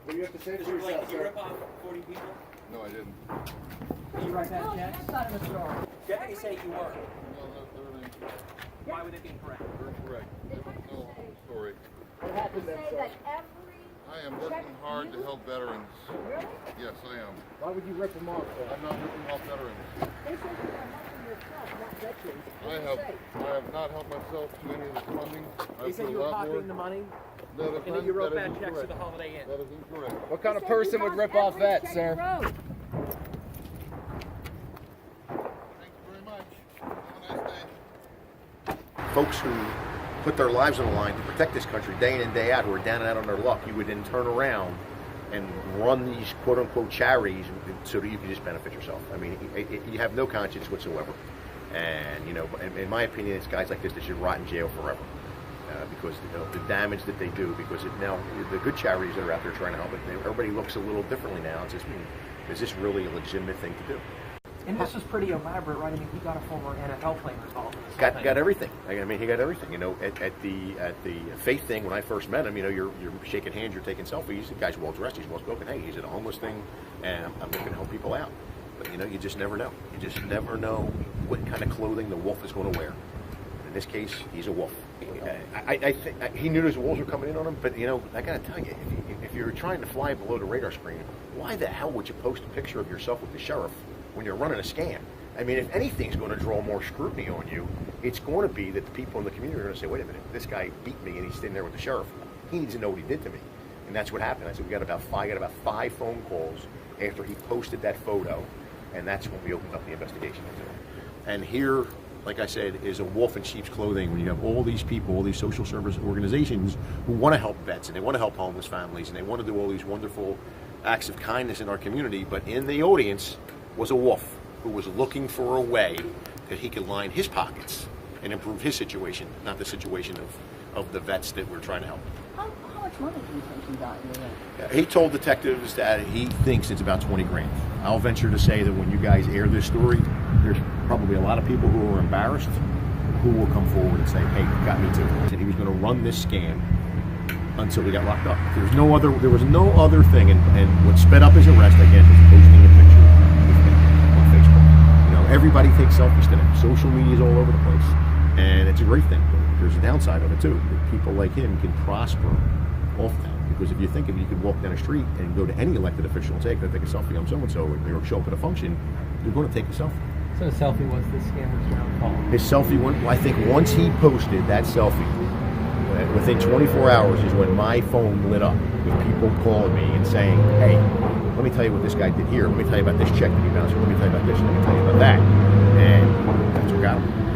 What do you have to say to yourself, Did you rip off 40 people? No, I didn't. Did you write that check? That's not in the story. Deputies say you were. No, they're incorrect. Why would it be incorrect? They're incorrect. No story. What happened then, Say sir? that every I am working hard to help veterans. really? Yes, I am. Why would you rip them off, sir? I'm not ripping off veterans. They say you are helping yourself, not veterans. What do you say? I have not helped myself to any of the funding. They said you were pocketing the money, and then you wrote bad checks to the Holiday Inn. That is incorrect. What kind They of said you person would lost rip off every vets, check sir? you wrote. Thank you very much. Have a nice day. Folks who put their lives on the line to protect this country day in and day out, who are down and out on their luck, you would then turn around and run these quote-unquote charities so that you can just benefit yourself. I mean, you have no conscience whatsoever. And, you know, in my opinion, it's guys like this that should rot in jail forever. Because the damage that they do, because now the good charities that are out there trying to help it, everybody looks a little differently now. It's just, is this really a legitimate thing to do? And this was pretty elaborate, right? I mean, he got a former NFL player involved. Got everything. I mean, he got everything. You know, at the faith thing when I first met him, you know, you're shaking hands, you're taking selfies. The guy's well dressed, he's well spoken. Hey, he's at a homeless thing, and I'm looking to help people out. But you know, you just never know. You just never know what kind of clothing the wolf is going to wear. In this case, he's a wolf. I think he knew those wolves were coming in on him, but you know, I got to tell you, if you're trying to fly below the radar screen, why the hell would you post a picture of yourself with the sheriff when you're running a scan? I mean, if anything's going to draw more scrutiny on you, it's going to be that the people in the community are going to say, wait a minute, this guy beat me and he's sitting there with the sheriff. He needs to know what he did to me. And that's what happened. I said, we got about five phone calls after he posted that photo, and that's when we opened up the investigation into it. And here, like I said, is a wolf in sheep's clothing when you have all these people, all these social service organizations who want to help vets and they want to help homeless families and they want to do all these wonderful acts of kindness in our community, but in the audience was a wolf who was looking for a way that he could line his pockets and improve his situation, not the situation of the vets that we're trying to help. How much money do you think you got in your end? He told detectives that he thinks it's about 20 grand. I'll venture to say that when you guys air this story, there's probably a lot of people who are embarrassed who will come forward and say, hey, got me too. And he was going to run this scam until he got locked up. There was no other thing, and what sped up his arrest, again, was posting a picture on Facebook. You know, everybody takes selfies today. Social media is all over the place, and it's a great thing. But there's a downside of it too. That people like him can prosper off that. Because if you think of it, you could walk down the street and go to any elected official and say, "Can I take a selfie? I'm so-and-so," or show up at a function. You're going to take a selfie. So the selfie was the scammer's downfall. His selfie went, I think once he posted that selfie, within 24 hours is when my phone lit up with people calling me and saying, hey, let me tell you what this guy did here. Let me tell you about this check that he bounced. Let me tell you about this. Let me tell you about that. And that's what got him.